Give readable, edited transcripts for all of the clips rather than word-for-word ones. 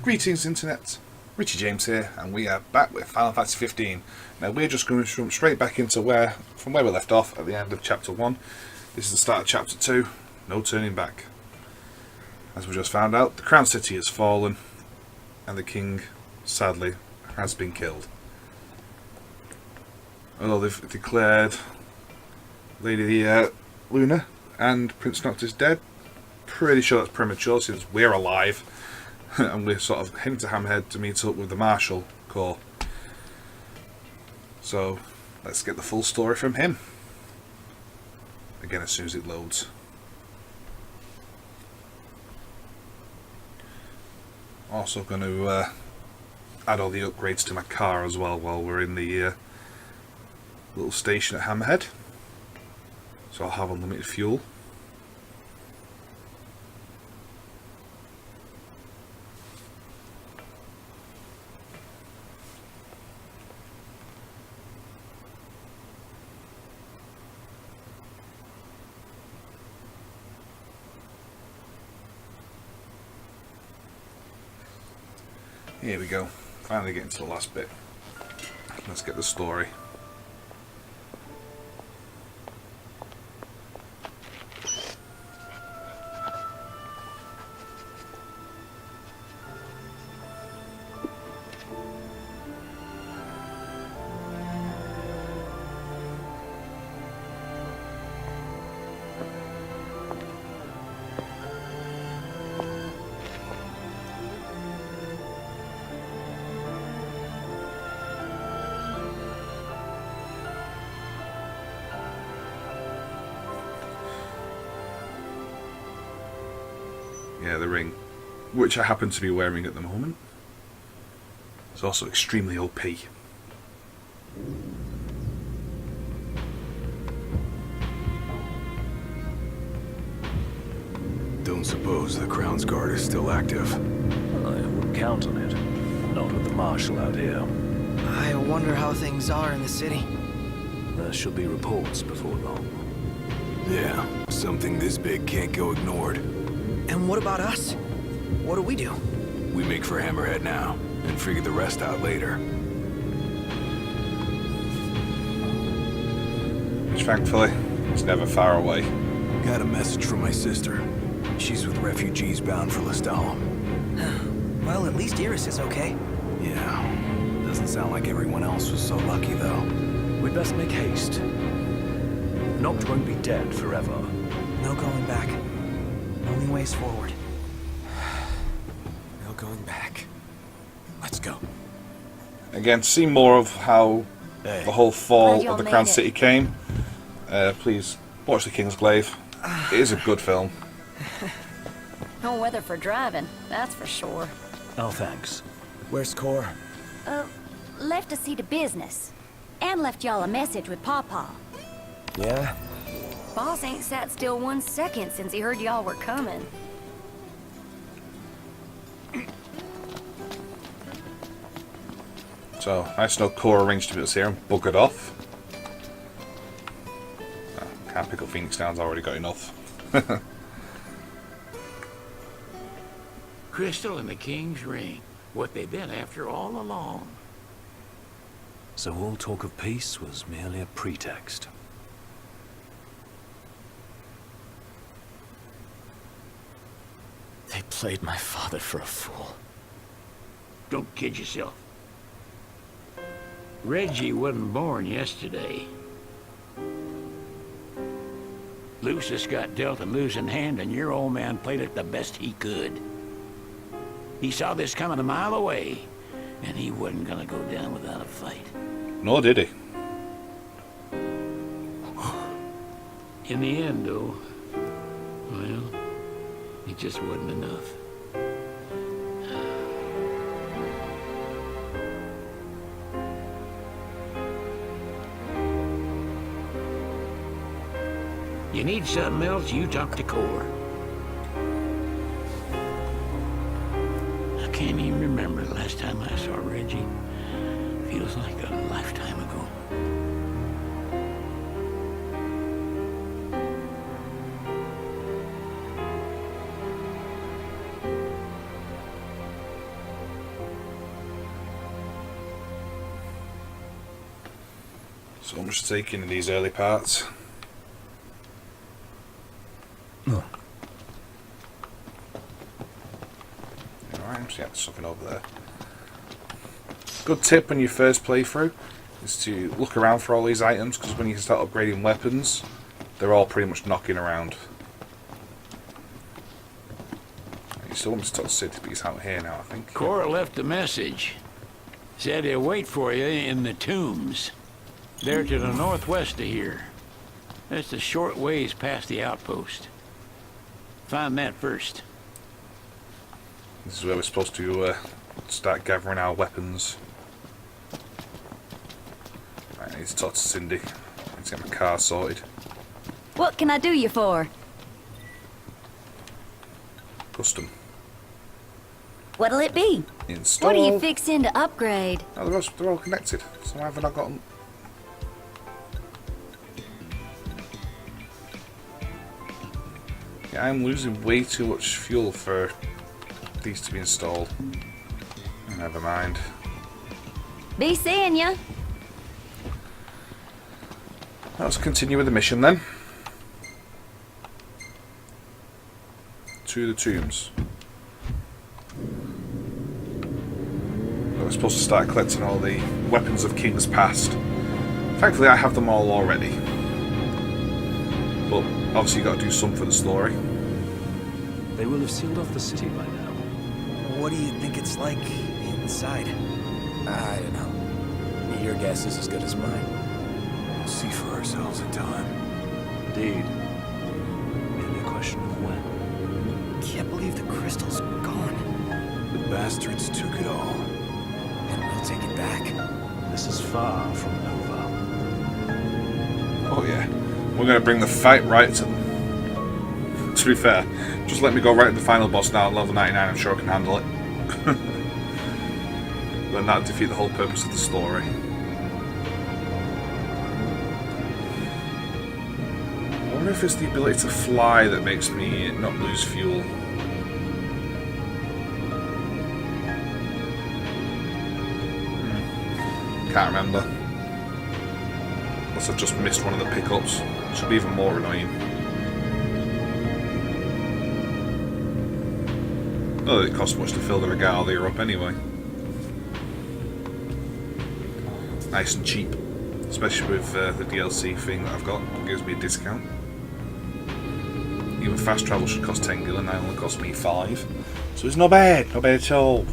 Greetings internet, Richie James here, and we are back with Final Fantasy 15. Now we're just going to jump straight back into where we left off at the end of chapter 1. This is the start of chapter 2, no turning back. As we just found out, the Crown City has fallen, and the king, sadly, has been killed. Although they've declared Lady Luna and Prince Noctis dead, pretty sure that's premature since we're alive. And we're sort of heading to Hammerhead to meet up with the Marshal Corps. So let's get the full story from him. Again, as soon as it loads. Also going to add all the upgrades to my car as well while we're in the little station at Hammerhead. So I'll have unlimited fuel. Here we go, finally getting to the last bit. Let's get the story. Yeah, the ring, which I happen to be wearing at the moment, is also extremely OP. Don't suppose the Crown's Guard is still active? I wouldn't count on it. Not with the Marshal out here. I wonder how things are in the city. There shall be reports before long. Yeah, something this big can't go ignored. And what about us? What do we do? We make for Hammerhead now, and figure the rest out later. Which thankfully is never far away. Got a message from my sister. She's with refugees bound for Lestalem. Well, at least Iris is okay. Yeah, doesn't sound like everyone else was so lucky though. We'd best make haste. Noct won't be dead forever. No going back. Only ways forward. No going back. Let's go. Again, to see more of how Hey. the whole fall Glad y'all of the made Crown it. City came, please watch The King's Glaive. It is a good film. No weather for driving, that's for sure. Oh, thanks. Where's Cor? Left to see to business. And left y'all a message with Pawpaw. Yeah? Boss ain't sat still 1 second since he heard y'all were coming. So, nice to know Cora arranged to meet us here and buggered off. Oh, can't pick up Phoenix Down's already got enough. Crystal and the King's Ring. What they've been after all along. So all talk of peace was merely a pretext. They played my father for a fool. Don't kid yourself. Reggie wasn't born yesterday. Lucius got dealt a losing hand, and your old man played it the best he could. He saw this coming a mile away, and he wasn't gonna go down without a fight. Nor did he. In the end, though, well, it just wasn't enough. You need something else, you talk to Cor. I can't even remember the last time I saw Reggie. Feels like a lifetime ago. So much to take in these early parts. Oh. Alright, yeah, there's something over there. Good tip when you first playthrough is to look around for all these items, because when you start upgrading weapons, they're all pretty much knocking around. You still want me to talk to Sid, but he's out here now, I think. Cora left a message. Said he'll wait for you in the tombs. They're to the northwest of here. That's a short ways past the outpost. Find that first. This is where we're supposed to start gathering our weapons. Right, I need to talk to Cindy. I need to get my car sorted. What can I do you for? Custom. What'll it be? Install. What are you fixing to upgrade? Oh, they're all connected. So why haven't I got them? Yeah, I'm losing way too much fuel for these to be installed. Never mind. Be seeing ya. Let's continue with the mission then. To the tombs. We're supposed to start collecting all the weapons of King's Past. Thankfully I have them all already. But obviously you've got to do some for the story. They will have sealed off the city by now. What do you think it's like inside? I don't know. Your guess is as good as mine. We'll see for ourselves in time. Indeed. Merely a question of when. Can't believe the crystal's gone. The bastards took it all. And we'll take it back. This is far from over. Oh yeah. We're going to bring the fight right to them. To be fair, just let me go right to the final boss now at level 99, I'm sure I can handle it. Then that'll defeat the whole purpose of the story. I wonder if it's the ability to fly that makes me not lose fuel. Can't remember. Unless I've just missed one of the pickups, which would be even more annoying. Not that it costs much to fill the regalia up anyway. Nice and cheap, especially with the DLC thing that I've got. It gives me a discount. Even fast travel should cost 10 gil and that only cost me 5. So it's not bad at all.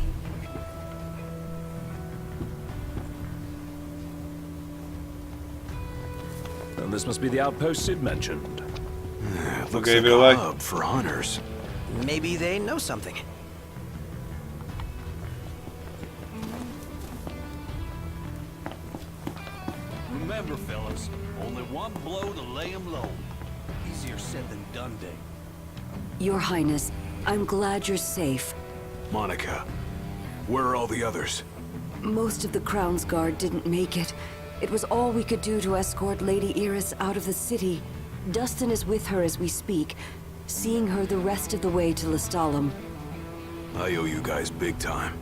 Well, this must be the outpost Sid mentioned. It looks gave like it away? a hub for hunters. Maybe they know something. Remember, fellas, only one blow to lay him low. Easier said than done, Dave. Your Highness, I'm glad you're safe. Monica, where are all the others? Most of the Crown's Guard didn't make it. It was all we could do to escort Lady Iris out of the city. Dustin is with her as we speak, seeing her the rest of the way to Lestalem. I owe you guys big time.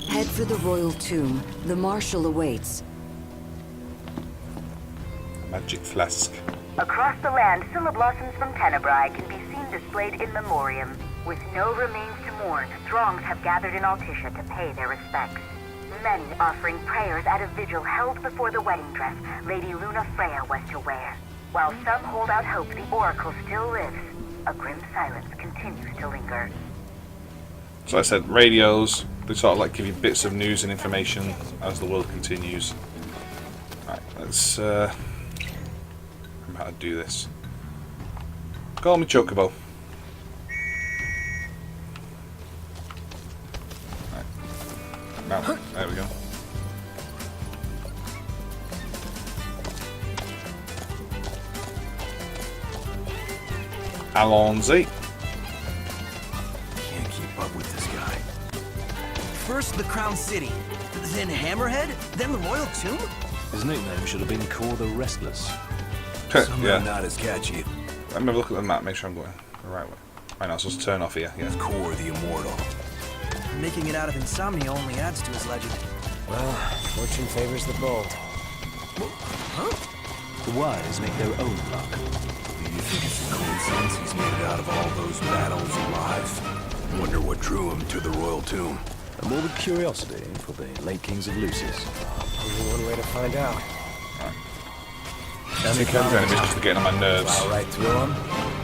Head for the Royal Tomb. The Marshal awaits. Magic flask. Across the land, blossoms from Tenebrae can be seen displayed in memoriam. With no remains to mourn, throngs have gathered in Altissia to pay their respects. Many offering prayers at a vigil held before the wedding dress Lady Luna Freya was to wear. While some hold out hope the Oracle still lives, a grim silence continues to linger. So I said radios, they sort of like give you bits of news and information as the world continues. Right, let's remember how to do this. Call me Chocobo. Right. Now, there we go. Alonzi. Can't keep up with this guy. First the Crown City, then Hammerhead, then the Royal Tomb? His nickname should have been Cor the Restless. Somehow Yeah. not as catchy. Let me have a look at the map, make sure I'm going the right way. Right now, so let's turn off here. Yeah. Cor the Immortal. Making it out of insomnia only adds to his legend. Well, Fortune favors the bold. The wise make their own luck. Do you think it's a coincidence he's made it out of all those battles alive? Wonder what drew him to the royal tomb. A morbid curiosity for the late kings of Lucis. Only one way to find out. I think I'm going to miss just getting on my nerves. Plow right through him.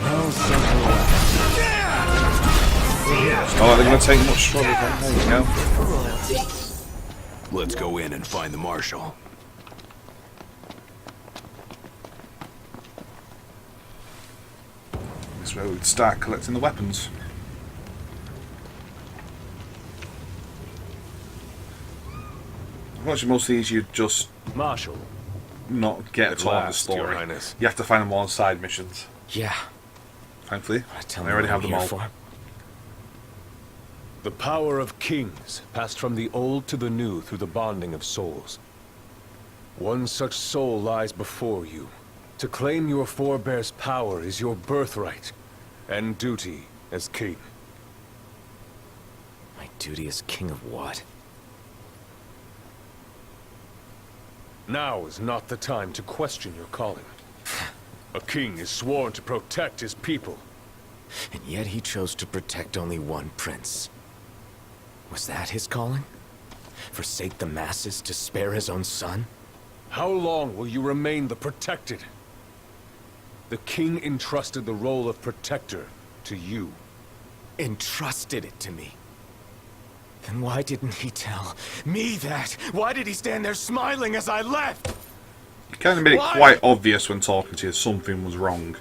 No simple It's not like they're going to take much trouble. There you go. Let's go in and find the marshal. This is where we'd start collecting the weapons. Actually, most of these you just Marshal. not get at all in the last, Your story. Highness. You have to find them all on side missions. Yeah. Thankfully, Tell I me already what have I'm them here all. for. The power of kings passed from the old to the new through the bonding of souls. One such soul lies before you. To claim your forebear's power is your birthright and duty as king. My duty as king of what? Now is not the time to question your calling. A king is sworn to protect his people. And yet he chose to protect only one prince. Was that his calling? Forsake the masses to spare his own son? How long will you remain the protected? The king entrusted the role of protector to you. Entrusted it to me. Then why didn't he tell me that? Why did he stand there smiling as I left? You kind of made it quite obvious when talking to you something was wrong.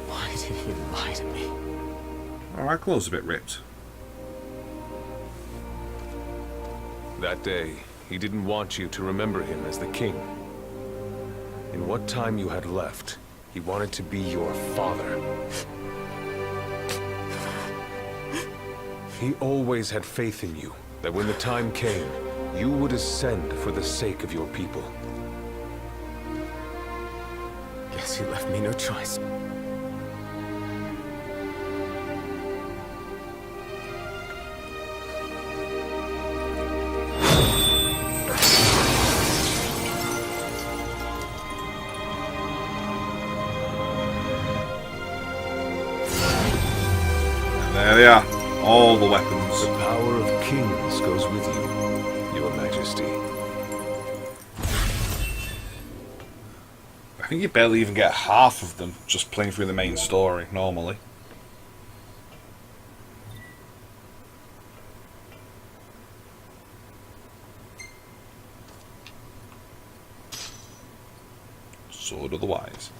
Why did he lie to me? Alright, clothes a bit ripped. That day, he didn't want you to remember him as the king. In what time you had left, he wanted to be your father. He always had faith in you, that when the time came, you would ascend for the sake of your people. Guess he left me no choice. There they are. All the weapons. The power of kings goes with you, your majesty. I think you barely even get half of them just playing through the main story, normally. Sword of the Wise.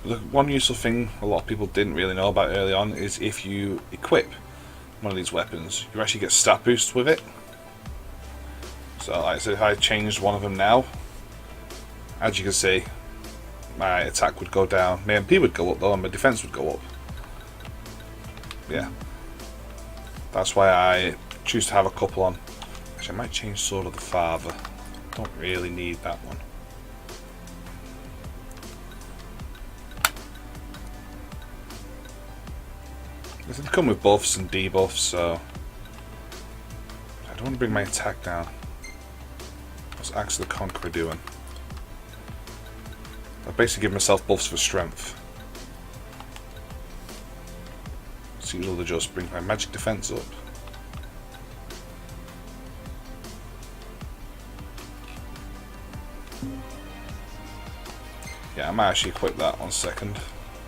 The one useful thing a lot of people didn't really know about early on is if you equip one of these weapons, you actually get stat boosts with it. So like I said, if I changed one of them now, as you can see, my attack would go down, my MP would go up though, and my defense would go up. Yeah. That's why I choose to have a couple on. Actually, I might change Sword of the Father. Don't really need that one. They come with buffs and debuffs, so I don't want to bring my attack down. What's Axe of the Conqueror doing? I basically give myself buffs for strength. So usually just bring my magic defense up. Yeah, I might actually equip that 1 second.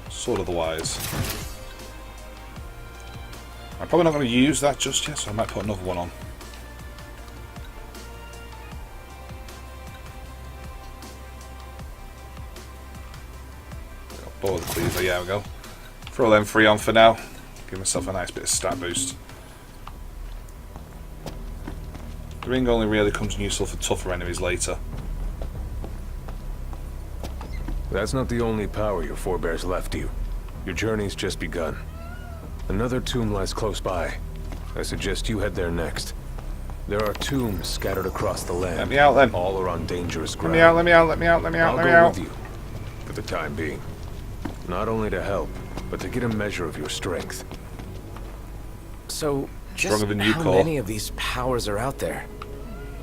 Sword of the Wise. I'm probably not going to use that just yet, so I might put another one on. Bow of the Cleaver, yeah, we go. Throw them 3 on for now. Give myself a nice bit of stat boost. The ring only really comes in useful for tougher enemies later. That's not the only power your forebears left you. Your journey's just begun. Another tomb lies close by. I suggest you head there next. There are tombs scattered across the land. Let me out then. All are on dangerous ground. Let me out, let me out, let me out, let me out, let me I'll out. go with you, for the time being. Not only to help, but to get a measure of your strength. So, just Stronger than you, how Cole. many of these powers are out there?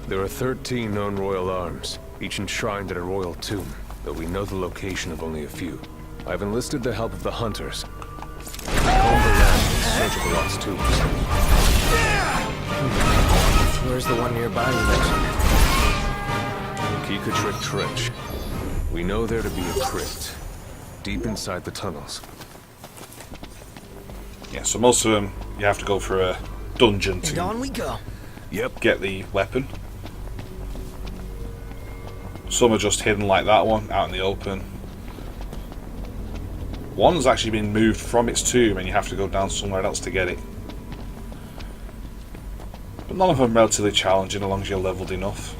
There are 13 known royal arms, each enshrined at a royal tomb, though we know the location of only a few. I've enlisted the help of the hunters. They comb the land in search of the lost tombs. Where's the one nearby you mentioned? Kikatrick Trench. We know there to be a crypt, deep inside the tunnels. Yeah, so most of them you have to go for a dungeon And on we go. Yep. get the weapon. Some are just hidden like that one, out in the open. One's actually been moved from its tomb and you have to go down somewhere else to get it. But none of them relatively challenging as long as you're leveled enough.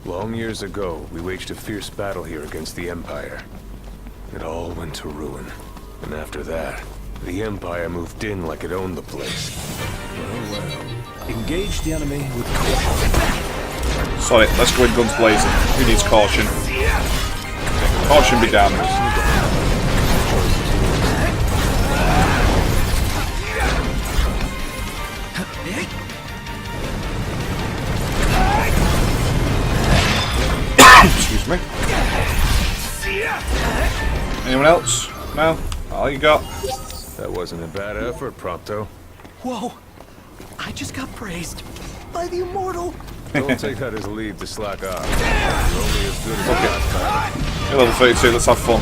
Long years ago, we waged a fierce battle here against the Empire. It all went to ruin. And after that, the Empire moved in like it owned the place. Well. Engage the enemy with caution. Sorry, let's go in guns blazing. Who needs caution? Caution be damned. Excuse me. Anyone else? No? All you got? That wasn't a bad effort, Prompto. Whoa! I just got praised by the immortal. Don't take that as a lead to slack off. You're only as good as last time. You're level 32, let's have fun.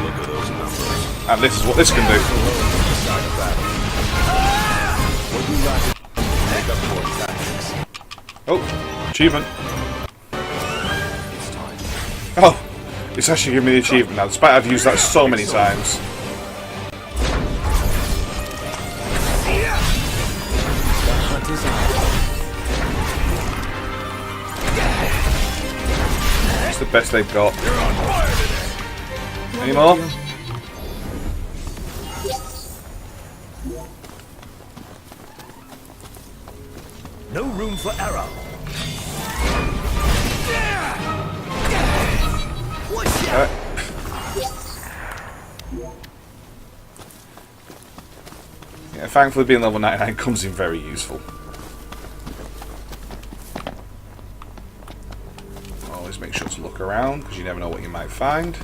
Look at those numbers. And this is what this can do. What you lack make up for tactics. Oh, achievement. Oh, it's actually giving me the achievement now, despite I've used that so many times. It's the best they've got. Any more? No room for error. Yeah, thankfully being level 99 comes in very useful. Always make sure to look around, because you never know what you might find.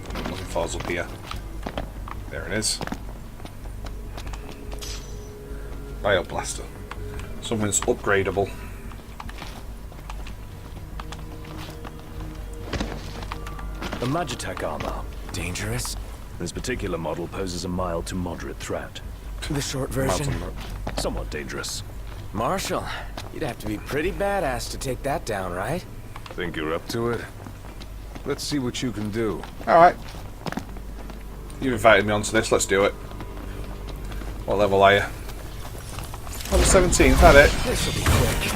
What I'm looking for is up here. There it is. Bioblaster. Something that's upgradable. A Magitech armor. Dangerous? This particular model poses a mild to moderate threat. The short version? Somewhat dangerous. Marshall, you'd have to be pretty badass to take that down, right? Think you're up to it? Let's see what you can do. Alright. You've invited me onto this, let's do it. What level are you? Level 17, is that it? This'll be quick.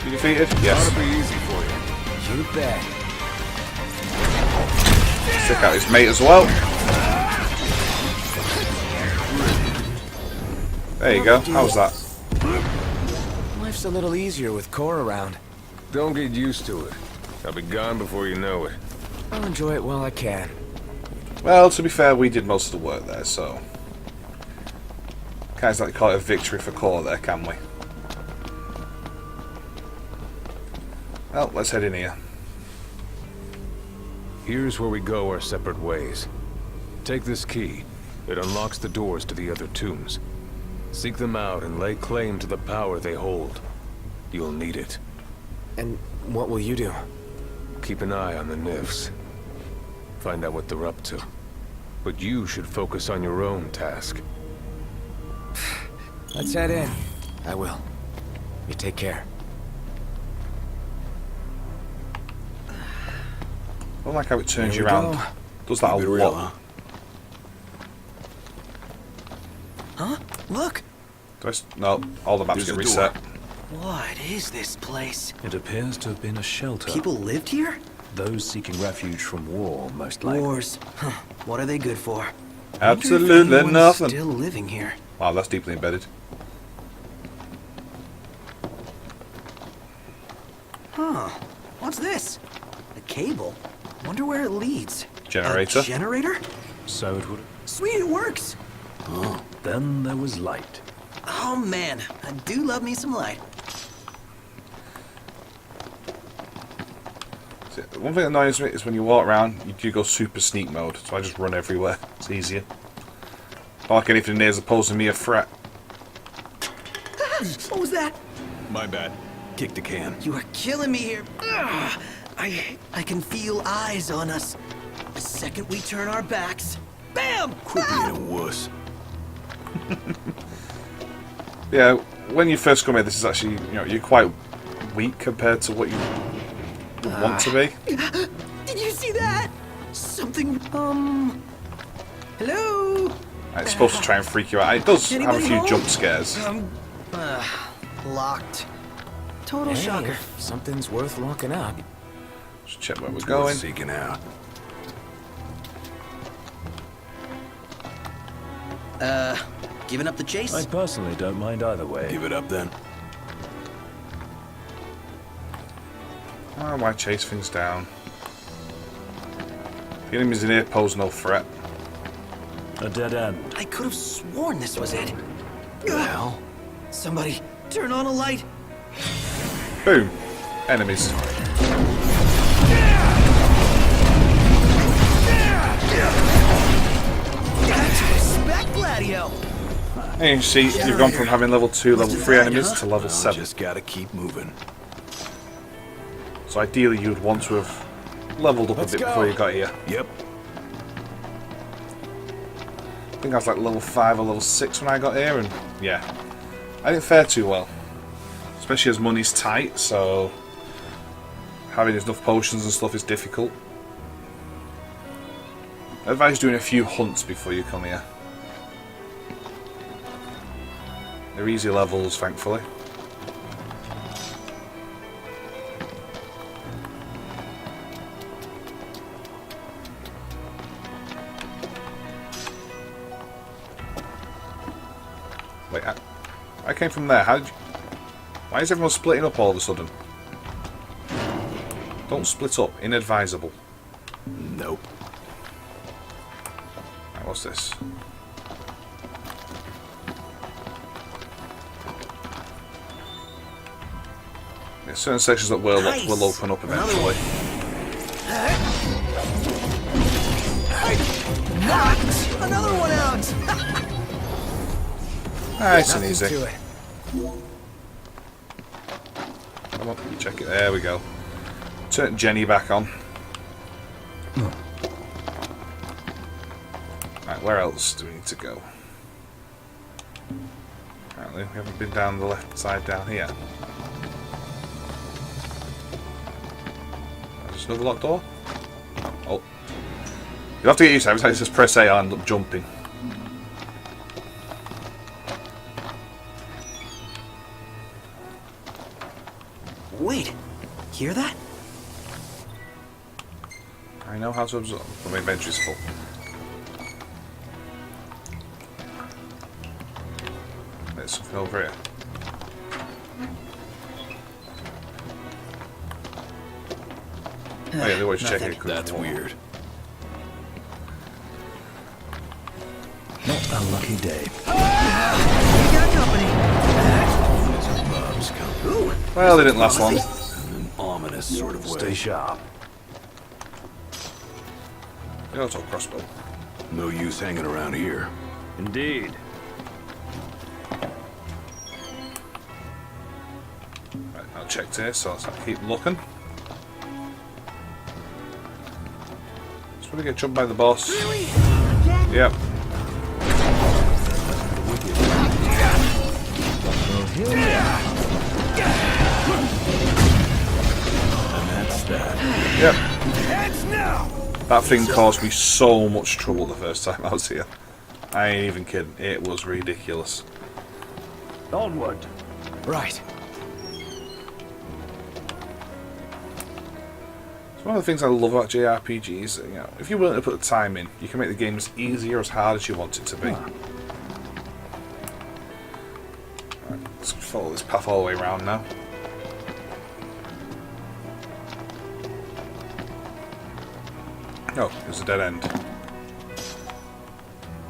You defeated? Yes. That'll be easy for you. You bet. Stick out his mate as well. There you go. How's that? Life's a little easier with Core around. Don't get used to it. I'll be gone before you know it. I'll enjoy it while I can. Well, to be fair, we did most of the work there, so... Can't exactly call it a victory for Core there, can we? Well, let's head in here. Here's where we go our separate ways. Take this key. It unlocks the doors to the other tombs. Seek them out and lay claim to the power they hold. You'll need it. And what will you do? Keep an eye on the Nifs. Find out what they're up to. But you should focus on your own task. Let's head in. I will. You take care. I don't like how it turns Here you we around. go. Does that a Keep it real, lot. Huh? Look! Do I no, all the maps There's get a reset. door. What is this place? It appears to have been a shelter. People lived here? Those seeking refuge from war, most likely. Wars. Huh. What are they good for? Absolutely Wonder if anyone's nothing. Still living here. Wow, that's deeply embedded. Huh. What's this? A cable. Wonder where it leads. Generator. A generator? So it would. Sweet, it works. Oh, then there was light. Oh man, I do love me some light. See, one thing that annoys me is when you walk around, you do go super sneak mode, so I just run everywhere. It's easier. Not like anything near as opposed to me a threat. What was that? My bad. Kick the can. You are killing me here. Ugh. I can feel eyes on us. The second we turn our backs, bam! Quit being a wuss. Yeah, when you first come here, this is actually, you're quite weak compared to what you would want to be. Did you see that? Something, hello? It's supposed to try and freak you out. It does have a Anybody few home? jump scares. Locked. Total Hey, shocker. if something's worth locking up. Just check where we're Worth going. seeking out. Giving up the chase? I personally don't mind either way. Give it up then. Oh, why chase things down? The enemies in here pose no threat. A dead end. I could have sworn this was it. The hell? Somebody, turn on a light. Boom. Enemies. That's respect, Gladio. And you see, you've gone from having level 2, level 3 enemies to level 7. Just gotta keep moving. So ideally you'd want to have leveled up a bit before you got here. Yep. I think I was like level 5 or level 6 when I got here, and yeah. I didn't fare too well. Especially as money's tight, so having enough potions and stuff is difficult. I advise doing a few hunts before you come here. They're easy levels, thankfully. Wait, I came from there. How did you... Why is everyone splitting up all of a sudden? Don't split up. Inadvisable. Nope. Right, what's this? There's certain sections that will open up eventually. Knocked another one out. Nice and easy. Come on, check it. There we go. Turn Jenny back on. Right, where else do we need to go? Apparently, we haven't been down the left side down here. There's another locked door. Oh, you'll have to get used to it. Every time it says press A, I end up jumping. Wait, hear that? I know how to absorb, but my inventory's full. There's something over here. Oh yeah, they always check it. That's weird. Not a lucky day. We got company. Bob's company. Ooh, Well, they didn't last long. In an ominous sort of way. Stay sharp. The auto crossbow. No use hanging around here. Indeed. Right, I checked here, so let's keep looking. Just want to get jumped by the boss. really? Yep. And that's that. Yep. Heads now. That thing caused me so much trouble the first time I was here. I ain't even kidding. It was ridiculous. Onward. Right. One of the things I love about JRPGs, you know, if you're willing to put the time in, you can make the game as easy or as hard as you want it to be. Right, let's follow this path all the way around now. Oh, there's a dead end.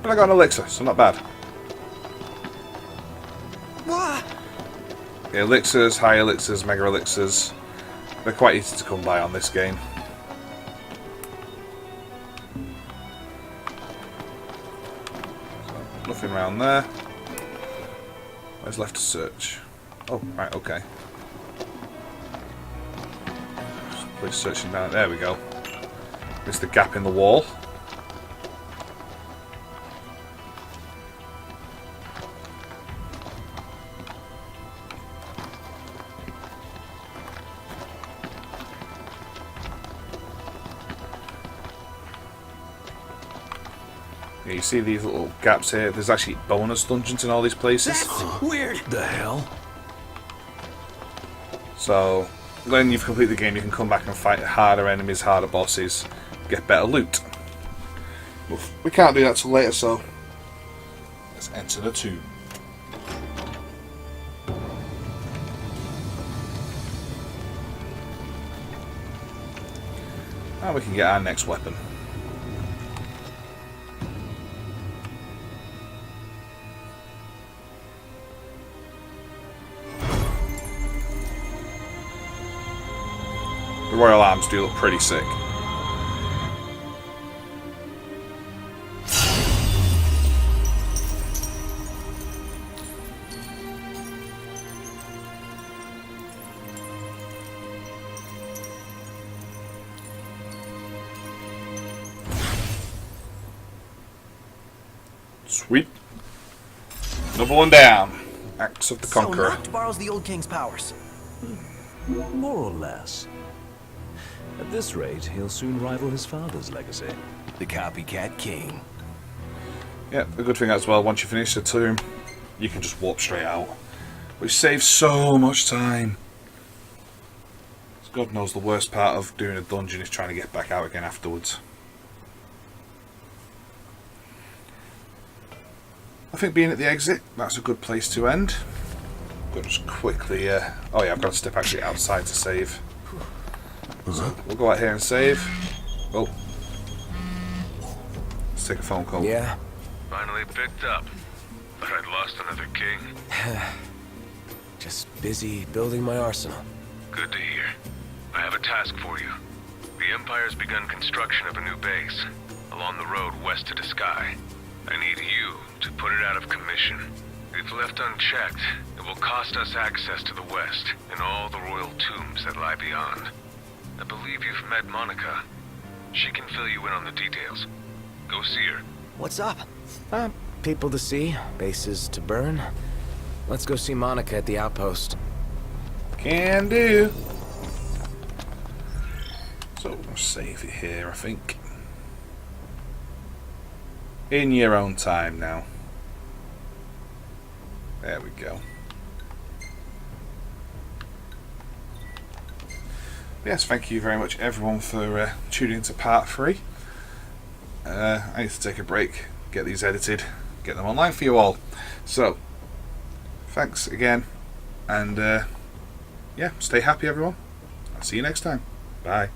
But I got an elixir, so not bad. Yeah, elixirs, high elixirs, mega elixirs, they're quite easy to come by on this game. So, nothing around there. Where's left to search? Oh, right, okay. We're searching down. There we go. There's the gap in the wall. Yeah, you see these little gaps here? There's actually bonus dungeons in all these places. That's weird. The hell? So, when you've completed the game, you can come back and fight harder enemies, harder bosses, get better loot. But we can't do that till later, so let's enter the tomb. Now we can get our next weapon. The royal arms do look pretty sick. Sweet. Another one down. Axe of the Conqueror. So Noct borrows the old king's powers. More or less. At this rate, he'll soon rival his father's legacy. The copycat king. Yeah, the good thing as well, once you finish the tomb, you can just walk straight out. Which saves so much time. God knows the worst part of doing a dungeon is trying to get back out again afterwards. I think being at the exit, that's a good place to end. I'll just quickly... oh yeah, I've got to step actually outside to save. So we'll go out here and save. Oh. Let's take a phone call. Yeah? Finally picked up. But I'd lost another king. Just busy building my arsenal. Good to hear. I have a task for you. The Empire's begun construction of a new base along the road west to the sky. I need you to put it out of commission. If left unchecked, it will cost us access to the west and all the royal tombs that lie beyond. I believe you've met Monica. She can fill you in on the details. Go see her. What's up? People to see, bases to burn. Let's go see Monica at the outpost. Can do. So we'll save it here, I think. In your own time now. There we go. Yes, thank you very much everyone for tuning into part 3. I need to take a break, get these edited, get them online for you all. So, thanks again, and yeah, stay happy everyone. I'll see you next time. Bye.